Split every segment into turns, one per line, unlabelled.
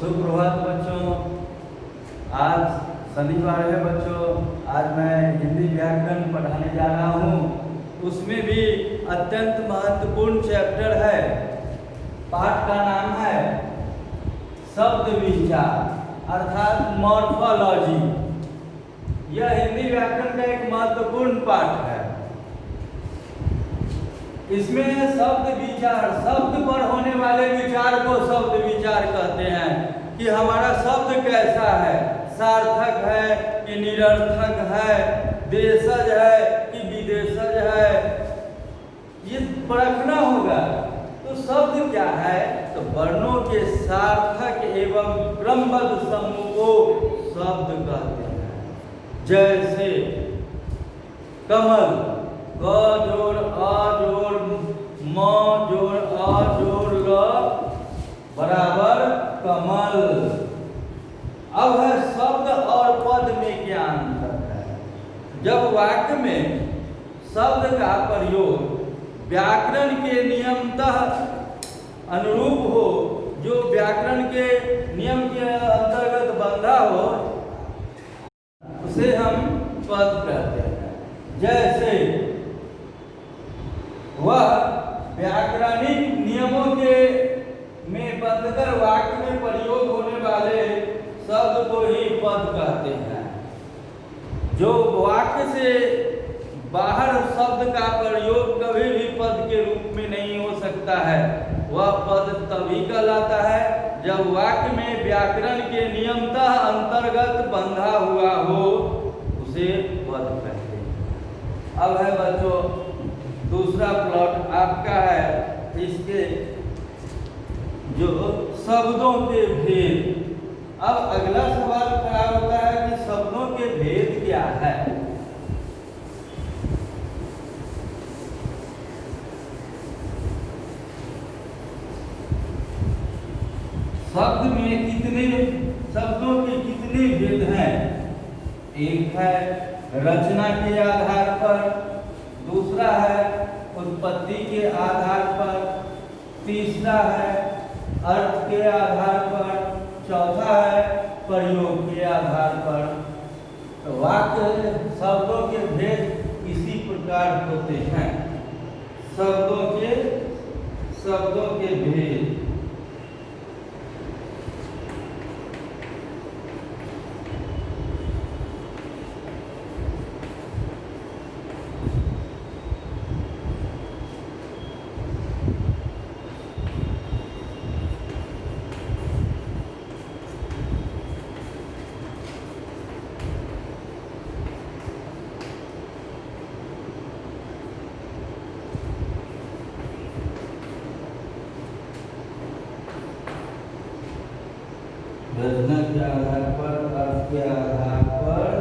सुप्रभात बच्चों। आज शनिवार है बच्चों। आज मैं हिंदी व्याकरण पढ़ाने जा रहा हूँ। उसमें भी अत्यंत महत्वपूर्ण चैप्टर है। पाठ का नाम है शब्द विचार अर्थात मॉर्फोलॉजी। यह हिंदी व्याकरण का एक महत्वपूर्ण पाठ है। इसमें शब्द विचार, शब्द पर होने वाले विचार को शब्द विचार कहते हैं कि हमारा शब्द कैसा है, सार्थक है कि निरर्थक है, देशज है कि विदेशज है, ये परखना होगा। तो शब्द क्या है? तो वर्णों के सार्थक एवं क्रमबद्ध समूह को शब्द कहते हैं। जैसे कमल, क जोड़ अ जोड़ म जोड़ अ जोड़ ल बराबर कमल। अब है शब्द और पद में क्या अंतर है? जब वाक्य में शब्द का प्रयोग व्याकरण के नियमतः अनुरूप हो, जो व्याकरण के नियम के अंतर्गत बंधा हो, उसे हम पद कहते हैं। जैसे वह व्याकरणिक नियमों के में बंधकर वाक्य में प्रयोग होने वाले शब्द को ही पद कहते हैं। जो वाक्य से बाहर शब्द का प्रयोग कभी भी पद के रूप में नहीं हो सकता है, वह पद तभी कहलाता है जब वाक्य में व्याकरण के नियमतः अंतर्गत बंधा हुआ हो, उसे पद कहते हैं। अब है बच्चों दूसरा प्लॉट आपका है, इसके जो शब्दों के भेद। अब अगला सवाल खड़ा होता है कि शब्दों के भेद क्या है? शब्द में शब्दों के कितने भेद हैं? एक है रचना के आधार पर, दूसरा है उत्पत्ति के आधार पर, तीसरा है अर्थ के आधार पर, चौथा है प्रयोग के आधार पर। तो वाक्य शब्दों के भेद इसी प्रकार होते हैं। शब्दों के भेद। रचना के आधार पर, अर्थ के आधार पर,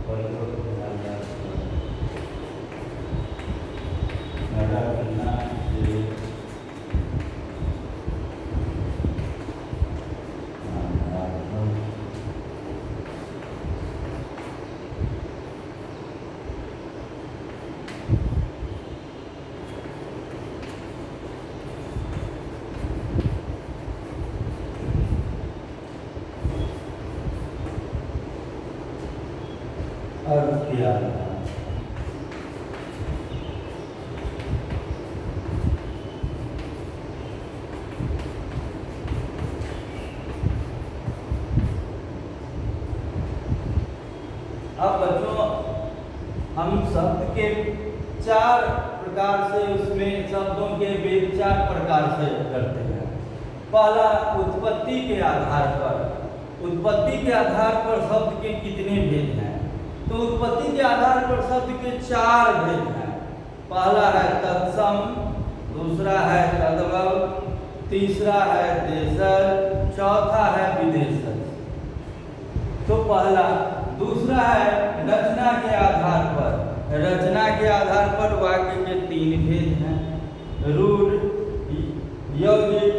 प्रयोग के आधार पर। अर्थ के आधार। अब बच्चों हम शब्द के चार प्रकार से, उसमें शब्दों के भेद चार प्रकार से करते हैं। पहला उत्पत्ति के आधार पर। उत्पत्ति के आधार पर शब्द के कितने भेद हैं? तो उत्पत्ति के आधार पर शब्द के चार भेद हैं। पहला है तत्सम, दूसरा है तद्भव, तीसरा है देशज, चौथा है विदेशज। तो पहला। दूसरा है रचना के आधार पर। रचना के आधार पर वाक्य के तीन भेद हैं, रूढ़, यौगिक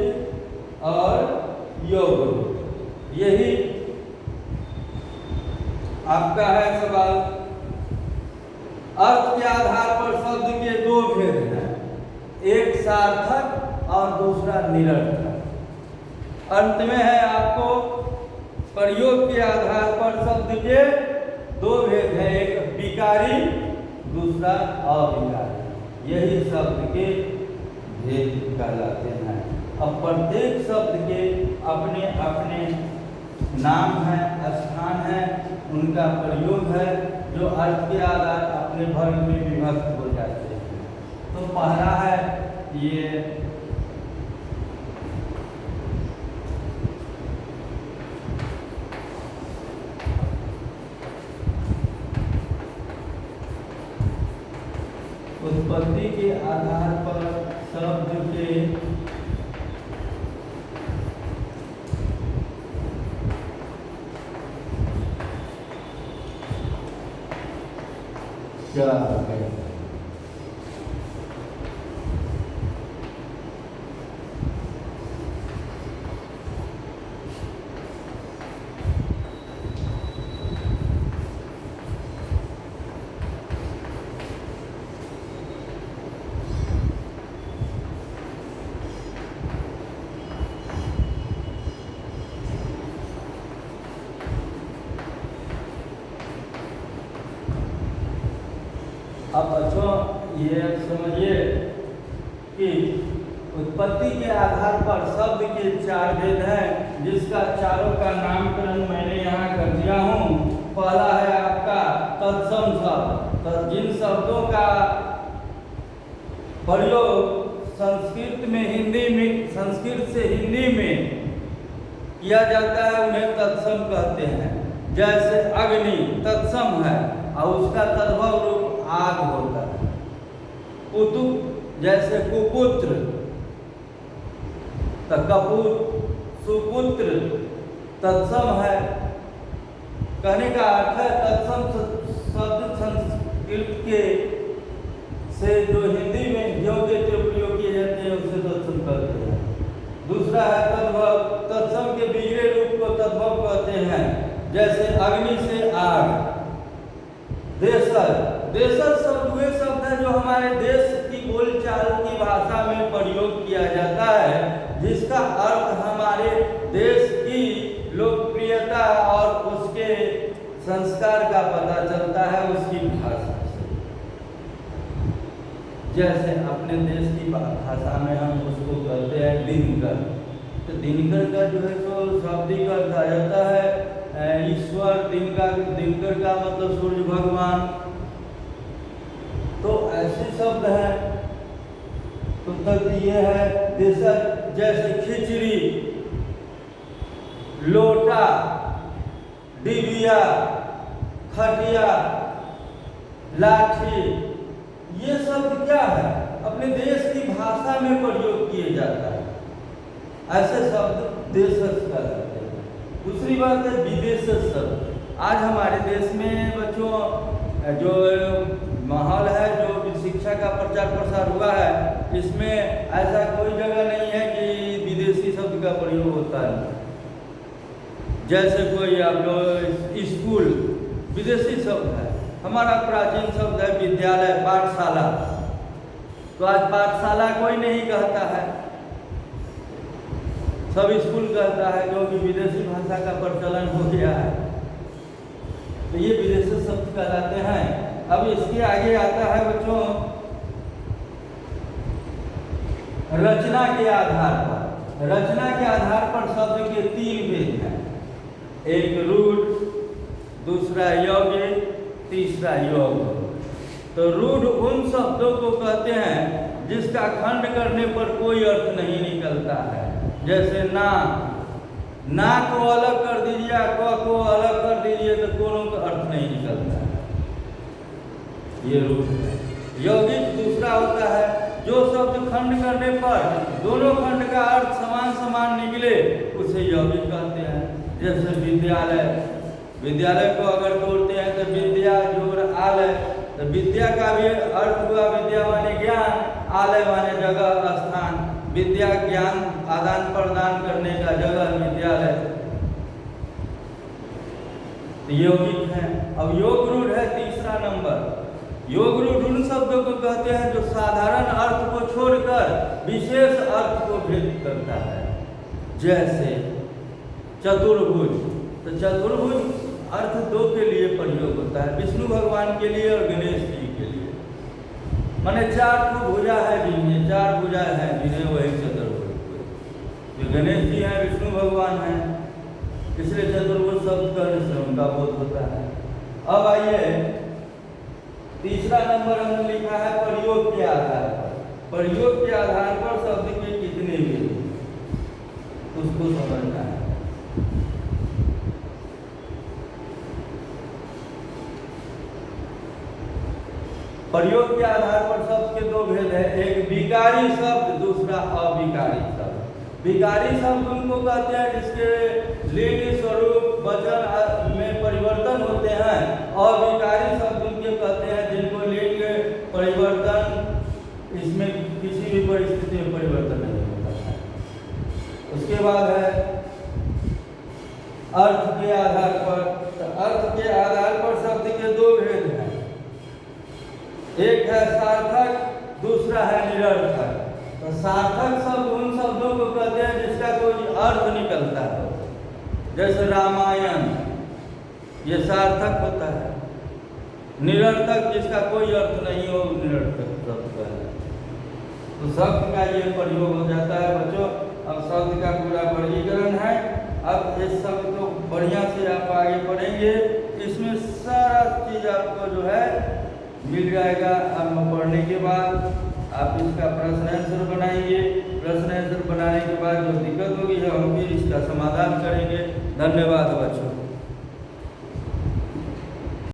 और यौगरूढ़। यही आपका है सवाल। अर्थ के आधार पर शब्द के दो भेद हैं, एक सार्थक और दूसरा निरर्थक। अंत में है आपको प्रयोग के आधार पर शब्द के दो भेद हैं, एक विकारी दूसरा अविकारी। यही शब्द के भेद कहलाते हैं। अब प्रत्येक शब्द के अपने अपने नाम है, स्थान है, उनका प्रयोग है, जो अर्थ के आधार अपने वर्ग में विभक्त हो जाते हैं। तो पहला है ये उत्पत्ति के आधार पर शब्द के क्या है। अब बच्चों ये समझिए कि उत्पत्ति के आधार पर शब्द के चार भेद हैं, जिसका चारों का नामकरण मैंने यहाँ कर दिया हूँ। पहला है आपका तत्सम शब्द। तो जिन शब्दों का प्रयोग संस्कृत से हिंदी में किया जाता है उन्हें तत्सम कहते हैं। जैसे अग्नि तत्सम है और उसका तद्भव रूप आग होता है। पुतु जैसे कुपुत्र, तो कपूत सुपुत्र तत्सम है। कहने का अर्थ है तत्सम शब्द संस्कृत के से जो हिंदी में योग्य प्रयोग किए जाते हैं उसे तत्सम कहते हैं। दूसरा है तद्भव। तत्सम के बिगड़े रूप को तद्भव कहते हैं। जैसे अग्नि से आग। देशज शब्द वे शब्द है जो हमारे देश की बोलचाल की भाषा में प्रयोग किया जाता है, जिसका अर्थ हमारे देश की लोकप्रियता और उसके संस्कार का पता चलता है उसकी भाषा से। जैसे अपने देश की भाषा में हम उसको कहते हैं दिनकर। तो दिनकर का जो है सो शाब्दिक अर्थ आ जाता है ईश्वर। दिनकर का मतलब सूर्य भगवान। तो ऐसे शब्द है। तो तक ये है देशज। जैसे खिचड़ी, लोटा, डिबिया, खटिया, लाठी, ये शब्द क्या है? अपने देश की भाषा में प्रयोग किए जाता है। ऐसे शब्द देशज कहलाते हैं। दूसरी बात है विदेशज शब्द। आज हमारे देश में बच्चों जो माहौल है, जो शिक्षा का प्रचार प्रसार हुआ है, इसमें ऐसा कोई जगह नहीं है कि विदेशी शब्द का प्रयोग होता है। जैसे कोई आप लोग स्कूल विदेशी शब्द है। हमारा प्राचीन शब्द है विद्यालय, पाठशाला। तो आज पाठशाला कोई नहीं कहता है, सब स्कूल कहता है, जो कि विदेशी भाषा का प्रचलन हो गया है। तो ये विदेशी शब्द कहलाते हैं। अब इसके आगे आता है बच्चों रचना के आधार पर। रचना के आधार पर शब्द के तीन भेद हैं। एक रूढ़, दूसरा यौगिक, तीसरा योग। तो रूढ़ उन शब्दों को कहते हैं जिसका खंड करने पर कोई अर्थ नहीं निकलता है। जैसे ना को अलग कर दीजिए, क को अलग कर दीजिए तो दोनों का अर्थ नहीं निकलता है। ये रूढ़ है। यौगिक दूसरा होता है जो शब्द खंड करने पर दोनों खंड का अर्थ समान समान निकले उसे यौगिक कहते हैं। जैसे विद्यालय, विद्यालय को अगर तोड़ते हैं तो विद्या जोड़ आलय, तो विद्या का भी अर्थ हुआ विद्या माने ज्ञान, आलय माने जगह स्थान। विद्या ज्ञान आदान प्रदान करने का जगह विद्यालय। यौगिक है। अब योग रूढ़ है तीसरा नंबर। योग रूढ़ उन शब्दों को कहते हैं जो साधारण अर्थ को छोड़कर विशेष अर्थ को भेद करता है। जैसे चतुर्भुज, तो चतुर्भुज अर्थ दो के लिए प्रयोग होता है, विष्णु भगवान के लिए और गणेश जी के लिए। माने चार को भुजा है जिन्हें, चार भुजा है जिन्हें, वही चतुर्भुज। जो गणेश जी हैं विष्णु भगवान हैं, इसलिए चतुर्भुज शब्द करने से उनका बोध होता है। अब आइए तीसरा नंबर हमने लिखा है प्रयोग के आधार पर। प्रयोग के आधार पर शब्द के कितने भेद, उसको समझना है। प्रयोग के आधार पर शब्द के दो भेद है, एक विकारी शब्द, दूसरा अविकारी शब्द। विकारी शब्द उनको कहते हैं जिसके लिंग स्वरूप वचन में परिवर्तन होते हैं। अविकारी शब्द उनके कहते हैं जिनको लिंग परिवर्तन, इसमें किसी भी परिस्थिति में परिवर्तन नहीं होता है। उसके बाद है अर्थ के आधार पर। तो अर्थ के आधार पर शब्द के दो भेद हैं, एक है सार्थक, दूसरा है निरर्थक। तो सार्थक शब्द उन शब्दों को कहते हैं जिसका कोई अर्थ निकलता है, जैसे रामायण, ये सार्थक होता है। निरर्थक जिसका कोई अर्थ नहीं हो, निरर्थक शब्द कहते हैं। तो शब्द का ये प्रयोग हो जाता है बच्चों। अब शब्द का पूरा वर्गीकरण है। अब इस शब्द को बढ़िया से आप आगे पढ़ेंगे, इसमें सारा चीज आपको जो है मिल जाएगा। अब पढ़ने के बाद आप इसका प्रश्न आंसर बनाएंगे। प्रश्न आंसर बनाने के बाद जो दिक्कत होगी हम फिर इसका समाधान करेंगे। धन्यवाद बच्चों।